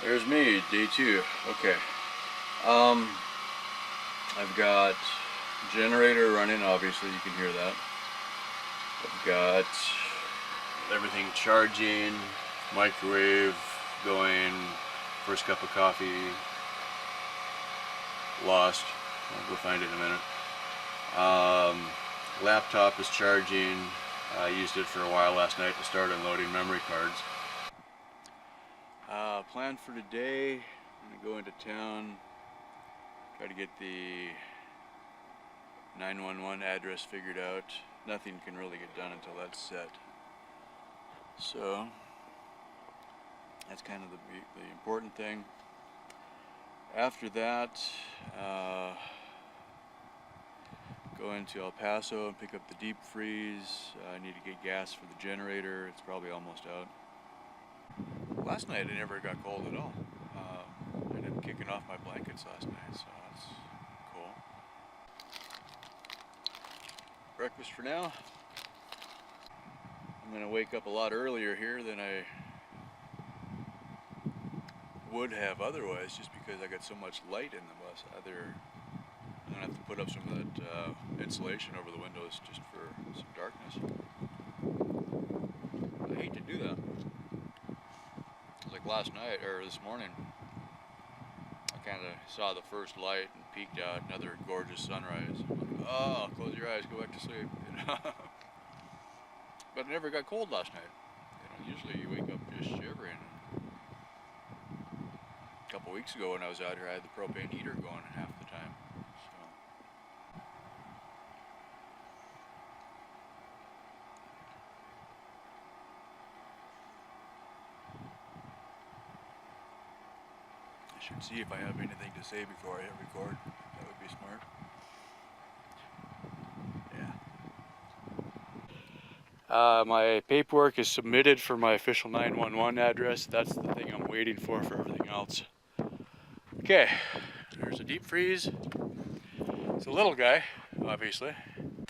There's me, day 2. Okay. I've got generator running, obviously you can hear that. I've got everything charging, microwave going, first cup of coffee lost. I'll go find it in a minute. Laptop is charging. I used it for a while last night to start unloading memory cards. Plan for today, I'm going to go into town, try to get the 911 address figured out. Nothing can really get done until that's set. So, that's kind of the important thing. After that, go into El Paso and pick up the deep freeze. I need to get gas for the generator. It's probably almost out. Last night I never got cold at all. I ended up kicking off my blankets last night, so that's cool. Breakfast for now. I'm going to wake up a lot earlier here than I would have otherwise, just because I got so much light in the bus. Either I'm going to have to put up some of that insulation over the windows just for some darkness. I hate to do that. Like last night, or this morning, I kind of saw the first light and peeked out, another gorgeous sunrise. Like, oh, close your eyes, go back to sleep. You know? But it never got cold last night. You know, usually you wake up just shivering. A couple weeks ago when I was out here, I had the propane heater going half the time. I should see if I have anything to say before I hit record. That would be smart. Yeah. My paperwork is submitted for my official 911 address. That's the thing I'm waiting for everything else. Okay, there's a deep freeze. It's a little guy, obviously.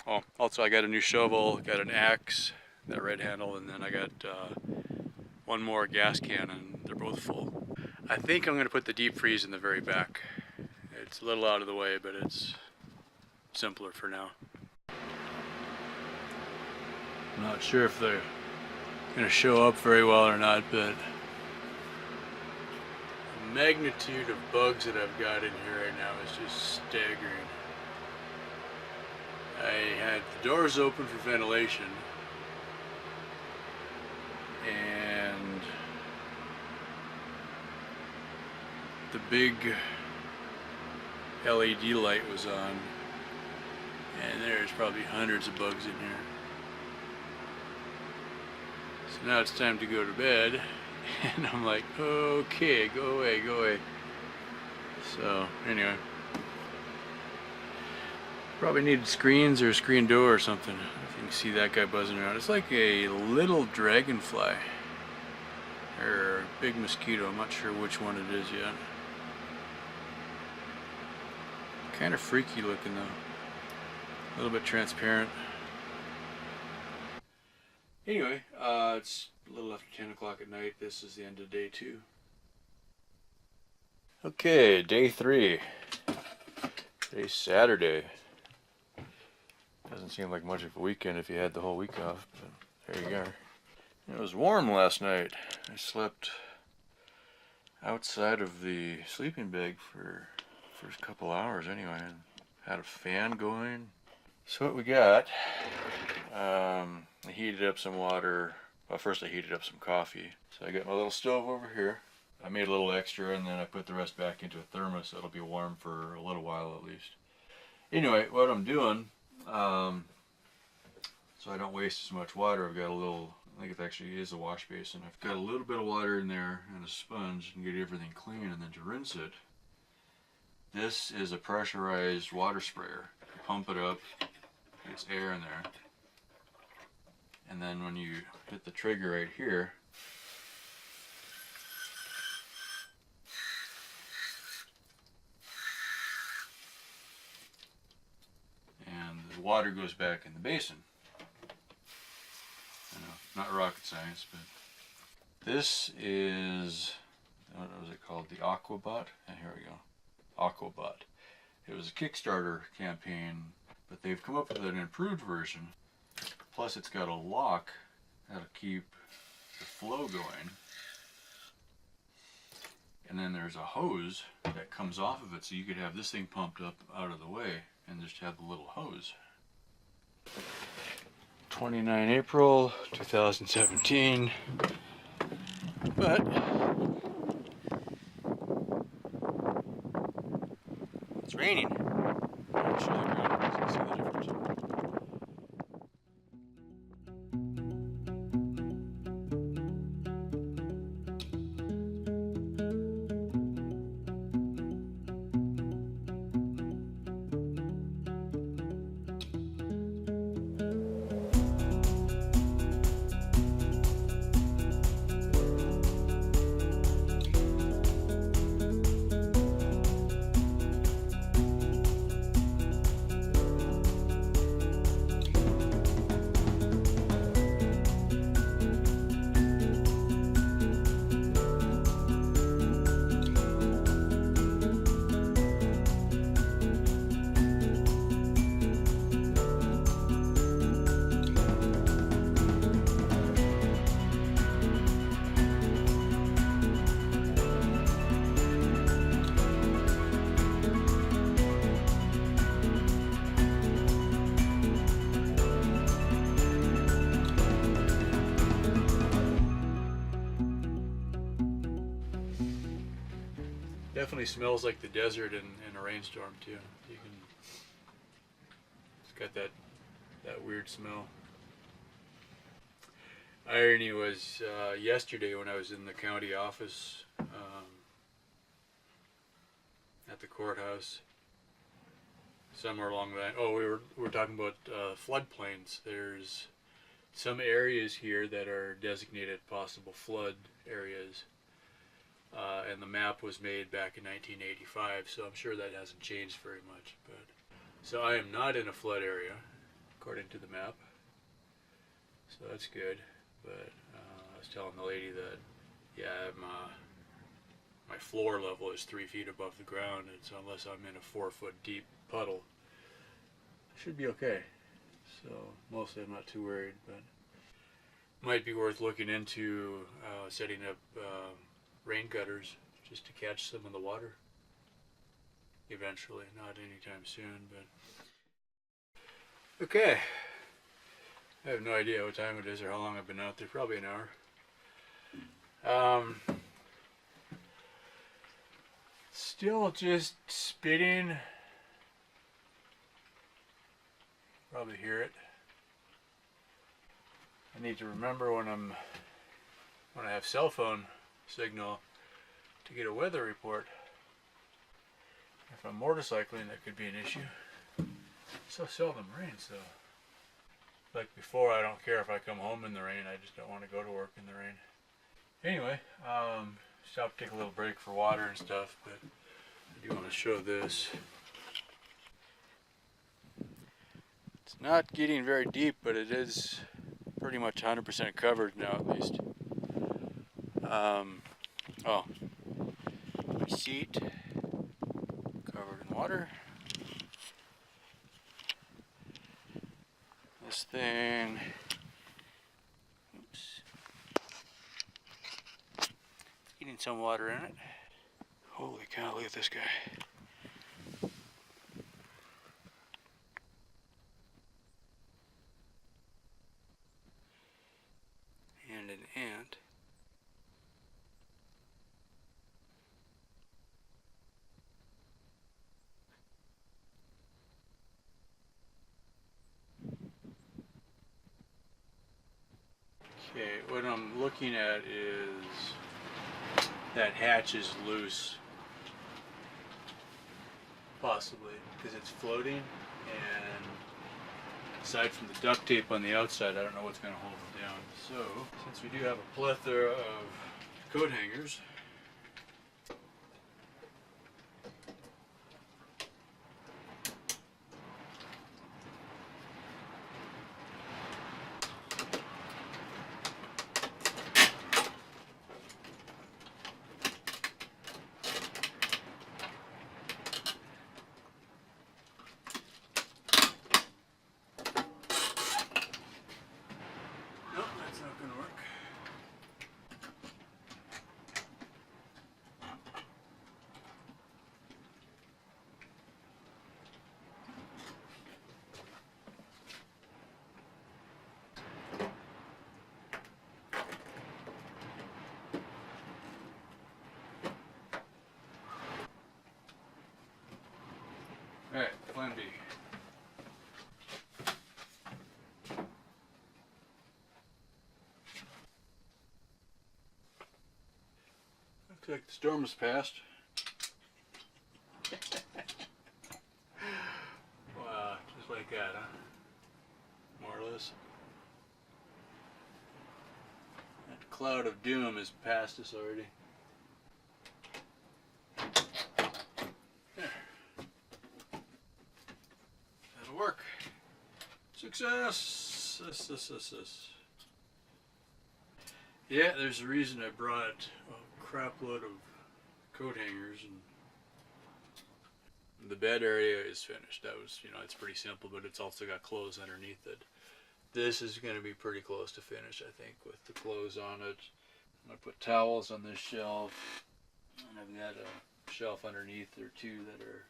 Oh, also I got a new shovel, got an axe, that red handle, and then I got one more gas can, and they're both full. I think I'm going to put the deep freeze in the very back. It's a little out of the way, but it's simpler for now. I'm not sure if they're going to show up very well or not, but the magnitude of bugs that I've got in here right now is just staggering. I had the doors open for ventilation, and the big LED light was on, and there's probably hundreds of bugs in here. So now it's time to go to bed, and I'm like, okay, go away, go away. So anyway, probably need screens or a screen door or something. If you can see that guy buzzing around. It's like a little dragonfly, or a big mosquito. I'm not sure which one it is yet. Kind of freaky looking though. A little bit transparent. Anyway, it's a little after 10 o'clock at night. This is the end of day 2. Okay, day 3. Today's Saturday. Doesn't seem like much of a weekend if you had the whole week off, but there you go. It was warm last night. I slept outside of the sleeping bag for the first couple hours anyway, and had a fan going. So what we got, I heated up some water. Well, first I heated up some coffee. So I got my little stove over here. I made a little extra, and then I put the rest back into a thermos. So it'll be warm for a little while at least. Anyway, what I'm doing, so I don't waste as much water, I've got a little, I think it actually is a wash basin. I've got a little bit of water in there and a sponge and get everything clean, and then to rinse it, this is a pressurized water sprayer. Pump it up, gets air in there, and then when you hit the trigger right here, and the water goes back in the basin. I know, not rocket science, but this is, what was it called the Aquabot. And here we go. Aquabot. It was a Kickstarter campaign, but they've come up with an improved version. Plus it's got a lock that'll keep the flow going. And then there's a hose that comes off of it, so you could have this thing pumped up out of the way and just have the little hose. 29 April 2017. But it's raining. Actually, you can see the difference. Definitely smells like the desert in a rainstorm too. You can, it's got that weird smell. Irony was yesterday when I was in the county office at the courthouse, somewhere along that. Oh, we were talking about floodplains. There's some areas here that are designated possible flood areas. And the map was made back in 1985, so I'm sure that hasn't changed very much. But so I am not in a flood area, according to the map. So that's good. But I was telling the lady that, yeah, my floor level is 3 feet above the ground, and so unless I'm in a 4 foot deep puddle, I should be okay. So mostly I'm not too worried, but might be worth looking into setting up rain gutters just to catch some of the water eventually, not anytime soon. But okay, I have no idea what time it is or how long I've been out there. Probably an hour. Still just spitting. Probably hear it. I need to remember when I have cell phone signal to get a weather report. If I'm motorcycling, that could be an issue. So seldom rains though. Like before, I don't care if I come home in the rain, I just don't want to go to work in the rain. Anyway, stop to take a little break for water and stuff, but I do want to show this. It's not getting very deep, but it is pretty much 100% covered now at least. Oh, my seat covered in water. This thing, oops, getting some water in it. Holy cow, look at this guy. And an ant. Okay, what I'm looking at is that hatch is loose, possibly, because it's floating, and aside from the duct tape on the outside, I don't know what's going to hold it down. So, since we do have a plethora of coat hangers, Plan B. Looks like the storm has passed. Wow, just like that, huh? More or less. That cloud of doom has passed us already. There. That'll work. Success! Yeah, there's a reason I brought a crap load of coat hangers, and the bed area is finished. That was, it's pretty simple, but it's also got clothes underneath it. This is going to be pretty close to finish, I think, with the clothes on it. I'm going to put towels on this shelf, and I've got a shelf underneath there too that are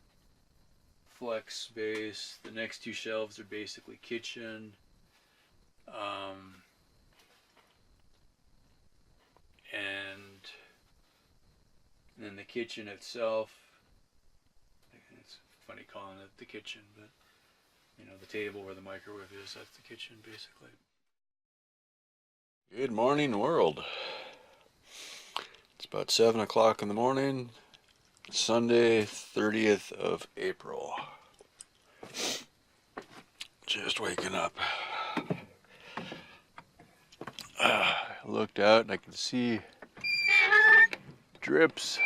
flex space. The next two shelves are basically kitchen. And then the kitchen itself, it's funny calling it the kitchen, but the table where the microwave is, that's the kitchen basically. Good morning, world. It's about 7 o'clock in the morning, Sunday, 30th of April. Just waking up. I looked out and I could see drips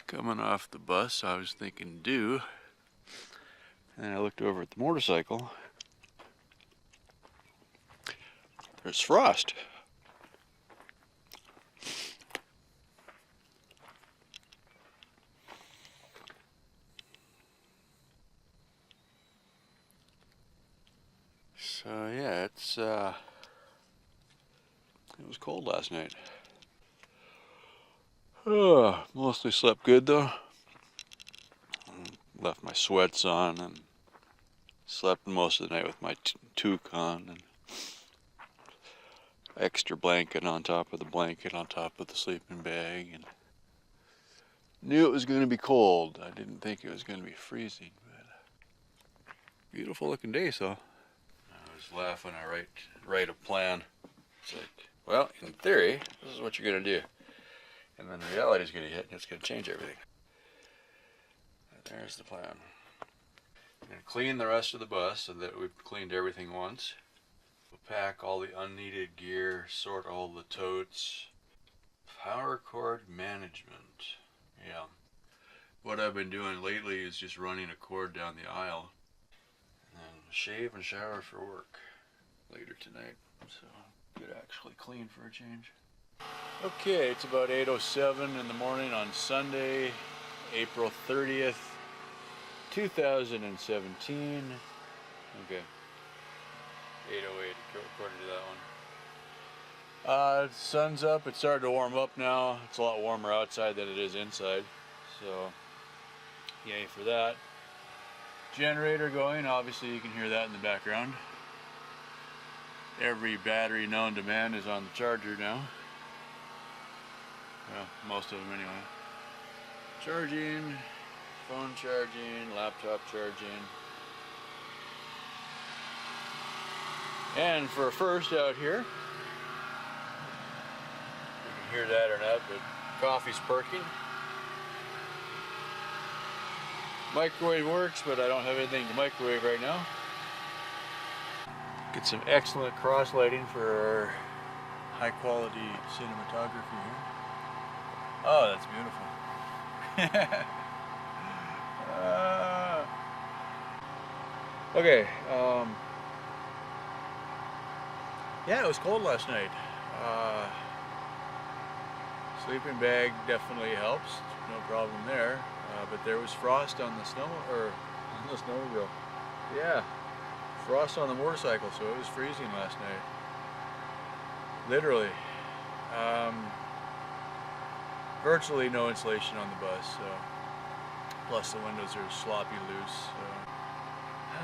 coming off the bus, so I was thinking dew. And then I looked over at the motorcycle. There's frost. So yeah, it was cold last night. Mostly slept good though. Left my sweats on and slept most of the night with my toque on and extra blanket on top of the blanket on top of the sleeping bag, and knew it was going to be cold. I didn't think it was going to be freezing, but beautiful looking day, so. I was laughing, I write a plan. It's like, well, in theory, this is what you're going to do. And then reality's going to hit and it's going to change everything. And there's the plan. I'm going to clean the rest of the bus so that we've cleaned everything once. We'll pack all the unneeded gear, sort all the totes. Power cord management. Yeah. What I've been doing lately is just running a cord down the aisle. And then shave and shower for work later tonight. So, good actually clean for a change. Okay, it's about 8:07 in the morning on Sunday, April 30th, 2017. Okay. 8:08 according to that one. Sun's up, it's starting to warm up now. It's a lot warmer outside than it is inside. So, yay for that. Generator going, obviously you can hear that in the background. Every battery known to man is on the charger now. Well, most of them anyway. Charging, phone charging, laptop charging. And for a first out here, you can hear that or not, but coffee's perking. Microwave works, but I don't have anything to microwave right now. Get some excellent cross lighting for our high quality cinematography here. Oh, that's beautiful. Okay, yeah, it was cold last night. Sleeping bag definitely helps, no problem there. But there was frost on the snowmobile. Yeah, frost on the motorcycle, so it was freezing last night. Literally. Virtually no insulation on the bus, so. Plus the windows are sloppy loose. So.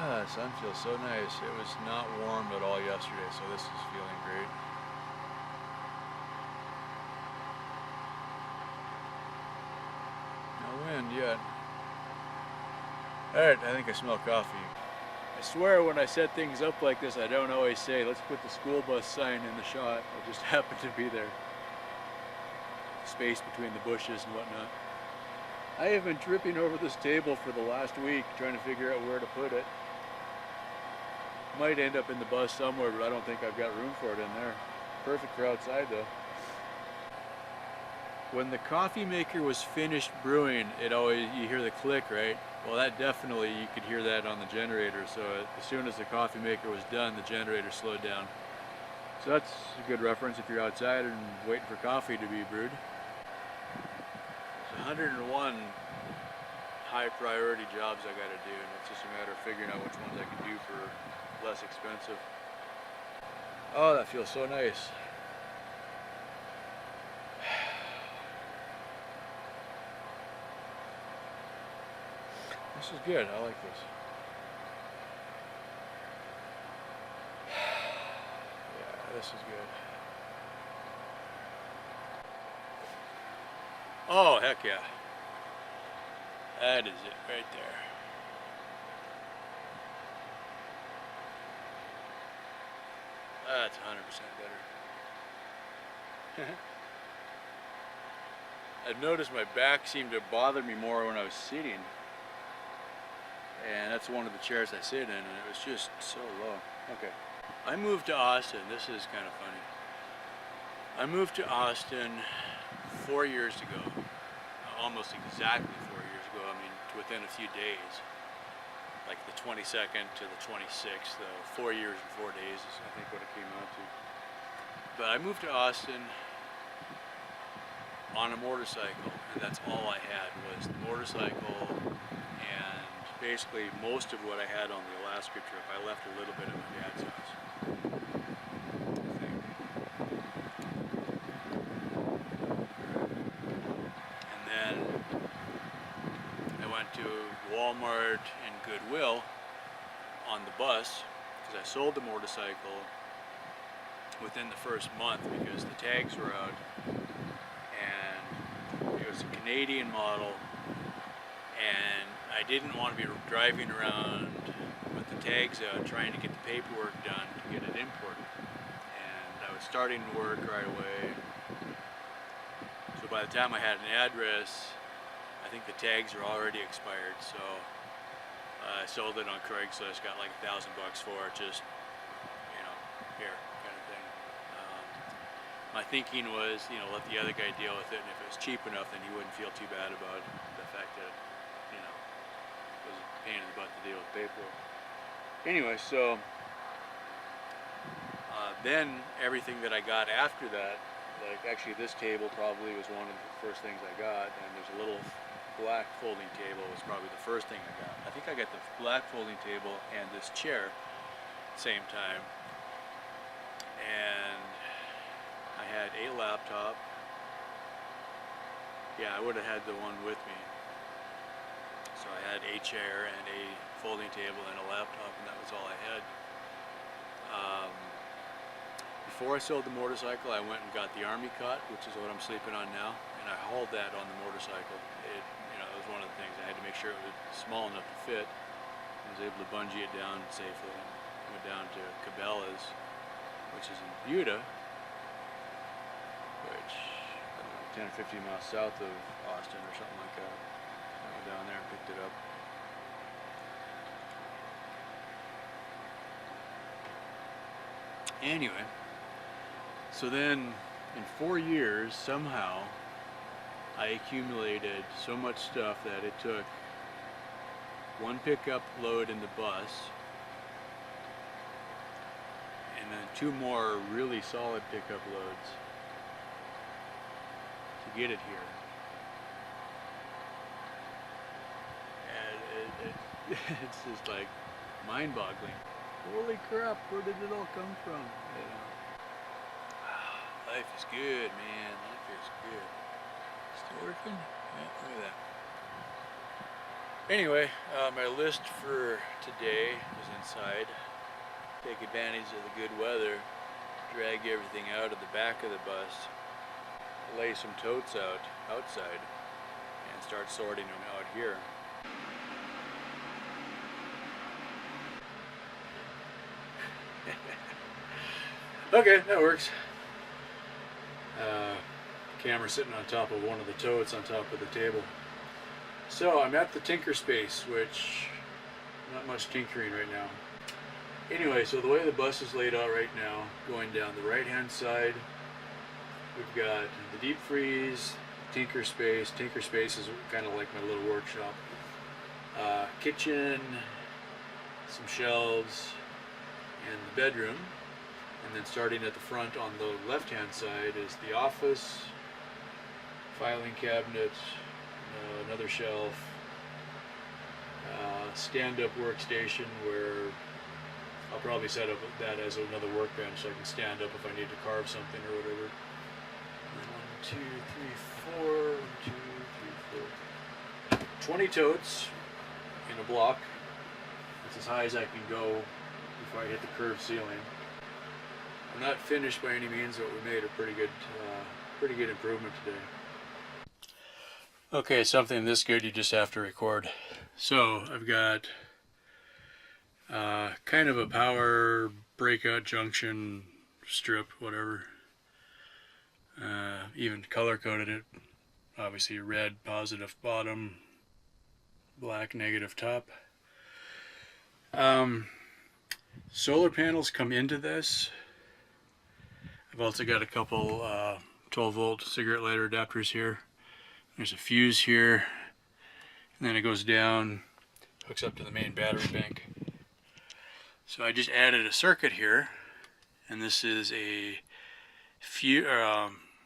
The sun feels so nice. It was not warm at all yesterday, so this is feeling great. No wind yet. Alright, I think I smell coffee. I swear when I set things up like this, I don't always say, let's put the school bus sign in the shot. It just happened to be there. Space between the bushes and whatnot. I have been tripping over this table for the last week trying to figure out where to put it. Might end up in the bus somewhere, but I don't think I've got room for it in there. Perfect for outside though. When the coffee maker was finished brewing, you hear the click, right? Well, that definitely, you could hear that on the generator. So as soon as the coffee maker was done, the generator slowed down. So that's a good reference if you're outside and waiting for coffee to be brewed. There's 101 high priority jobs I gotta do, and it's just a matter of figuring out which ones I can do for less expensive. Oh, that feels so nice. This is good, I like this. Yeah, this is good. Oh, heck yeah. That is it right there. That's 100% better. I've noticed my back seemed to bother me more when I was sitting. And that's one of the chairs I sit in, and it was just so low. Okay. I moved to Austin. This is kind of funny. I moved to Austin 4 years ago. Almost exactly 4 years ago. I mean, within a few days. Like the 22nd to the 26th. 4 years and 4 days is, I think, what it came out to. But I moved to Austin on a motorcycle, and that's all I had was the motorcycle. And basically most of what I had on the Alaska trip, I left a little bit at my dad's house. I think. And then I went to Walmart and Goodwill on the bus because I sold the motorcycle within the first month because the tags were out, and it was a Canadian model, and I didn't want to be driving around with the tags out trying to get the paperwork done to get it imported. And I was starting to work right away. So by the time I had an address, I think the tags were already expired. So I sold it on Craigslist, got like $1,000 for it, just, you know, here kind of thing. My thinking was, you know, let the other guy deal with it, and if it was cheap enough, then he wouldn't feel too bad about the fact that, you know, it was a pain in the butt to deal with paperwork. Anyway, so then everything that I got after that, like actually this table probably was one of the first things I got, and there's a little black folding table was probably the first thing I got. I think I got the black folding table and this chair at the same time. And I had a laptop. Yeah, I would have had the one with me. So I had a chair and a folding table and a laptop, and that was all I had. Before I sold the motorcycle, I went and got the Army cot, which is what I'm sleeping on now, and I hauled that on the motorcycle. It was one of the things. I had to make sure it was small enough to fit. I was able to bungee it down safely. I went down to Cabela's, which is in Buda, which, I don't know, 10 or 15 miles south of Austin or something like that. I went down there and picked it up. Anyway, so then in 4 years, somehow, I accumulated so much stuff that it took one pickup load in the bus and then 2 more really solid pickup loads to get it here. And it's just like mind-boggling. Holy crap, where did it all come from? You know? Life is good, man. Life is good. Still working? Yeah, look at that. Anyway, my list for today is inside. Take advantage of the good weather, drag everything out of the back of the bus, lay some totes outside, and start sorting them out here. Okay, that works. Camera sitting on top of one of the totes on top of the table. So I'm at the tinker space, which not much tinkering right now. Anyway, so the way the bus is laid out right now, going down the right hand side, we've got the deep freeze, tinker space. Tinker space is kind of like my little workshop. Kitchen, some shelves, and the bedroom. And then starting at the front on the left hand side is the office, filing cabinet, another shelf, stand-up workstation where I'll probably set up that as another workbench so I can stand up if I need to carve something or whatever. 1, 2, 3, 4, 1, 2, 3, 4. 20 totes in a block. That's as high as I can go before I hit the curved ceiling. I'm not finished by any means, but we made a pretty good improvement today. Okay, something this good you just have to record. So I've got kind of a power breakout junction strip, whatever. Even color coded it. Obviously red positive bottom, black negative top. Solar panels come into this. I've also got a couple 12 volt cigarette lighter adapters here. There's a fuse here, and then it goes down, hooks up to the main battery bank. So I just added a circuit here, and this is a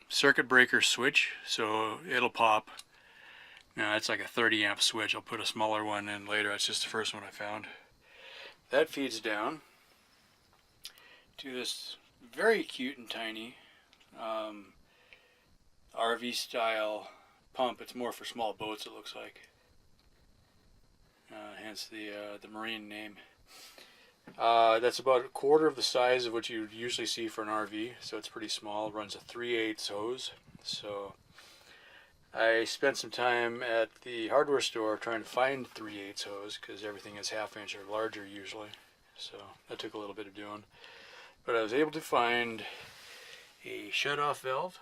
circuit breaker switch, so it'll pop. Now it's like a 30 amp switch. I'll put a smaller one in later. It's just the first one I found. That feeds down to this very cute and tiny RV style pump. It's more for small boats, it looks like. Hence the marine name. That's about a quarter of the size of what you usually see for an RV, so it's pretty small. It runs a 3/8 hose. So I spent some time at the hardware store trying to find 3/8 hose because everything is 1/2 inch or larger usually. So that took a little bit of doing. But I was able to find a shut-off valve,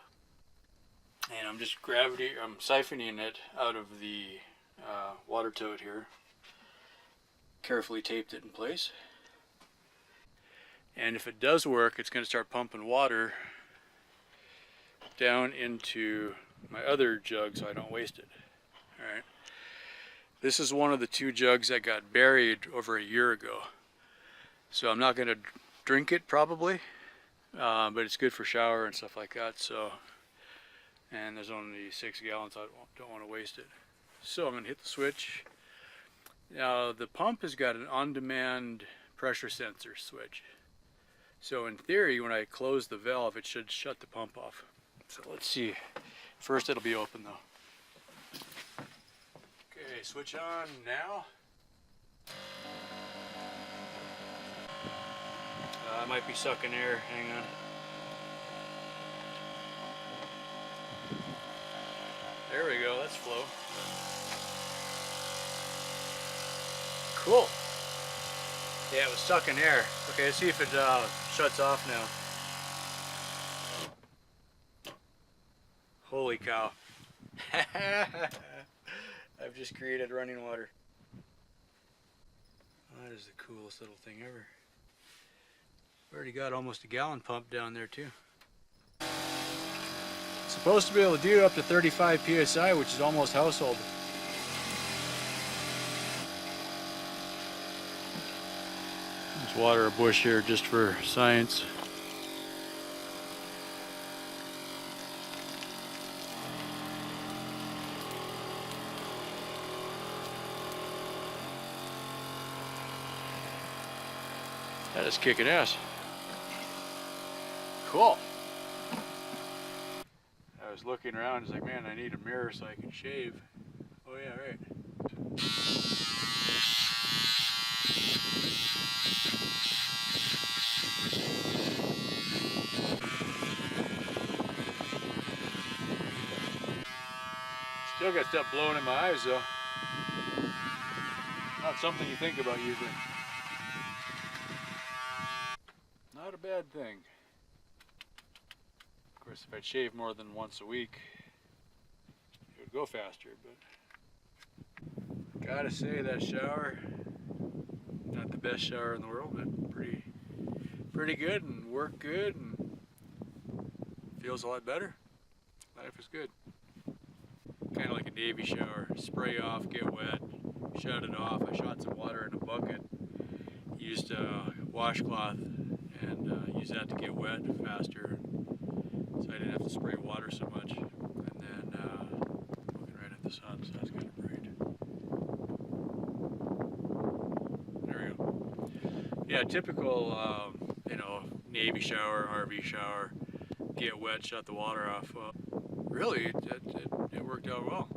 and I'm siphoning it out of the water tote here. Carefully taped it in place. And if it does work, it's going to start pumping water down into my other jug so I don't waste it. Alright. This is one of the 2 jugs that got buried over a year ago. So I'm not going to drink it probably, but it's good for shower and stuff like that. So, and there's only 6 gallons, I don't want to waste it. So I'm going to hit the switch. Now the pump has got an on-demand pressure sensor switch. So in theory, when I close the valve, it should shut the pump off. So let's see. First it'll be open though. Okay, switch on now. I might be sucking air, hang on. There we go, that's flow. Cool. Yeah, it was sucking air. Okay, let's see if it shuts off now. Holy cow. I've just created running water. That is the coolest little thing ever. Already got almost a gallon pump down there too. Supposed to be able to do up to 35 psi, which is almost household. Let's water a bush here just for science. That is kicking ass. Cool. I was looking around, it's like, man, I need a mirror so I can shave. Oh yeah, right. Still got stuff blowing in my eyes though. Not something you think about usually. Not a bad thing. course, if I'd shave more than once a week, it would go faster, but gotta say that shower, not the best shower in the world, but pretty good and work good and feels a lot better. Life is good. Kind of like a Navy shower. Spray off, get wet, shut it off. I shot some water in a bucket, used a washcloth, and used that to get wet faster, so I didn't have to spray water so much. And then looking right at the sun, so that's kind of bright. There we go. Yeah, typical, Navy shower, RV shower, get wet, shut the water off. Well, really, it worked out well.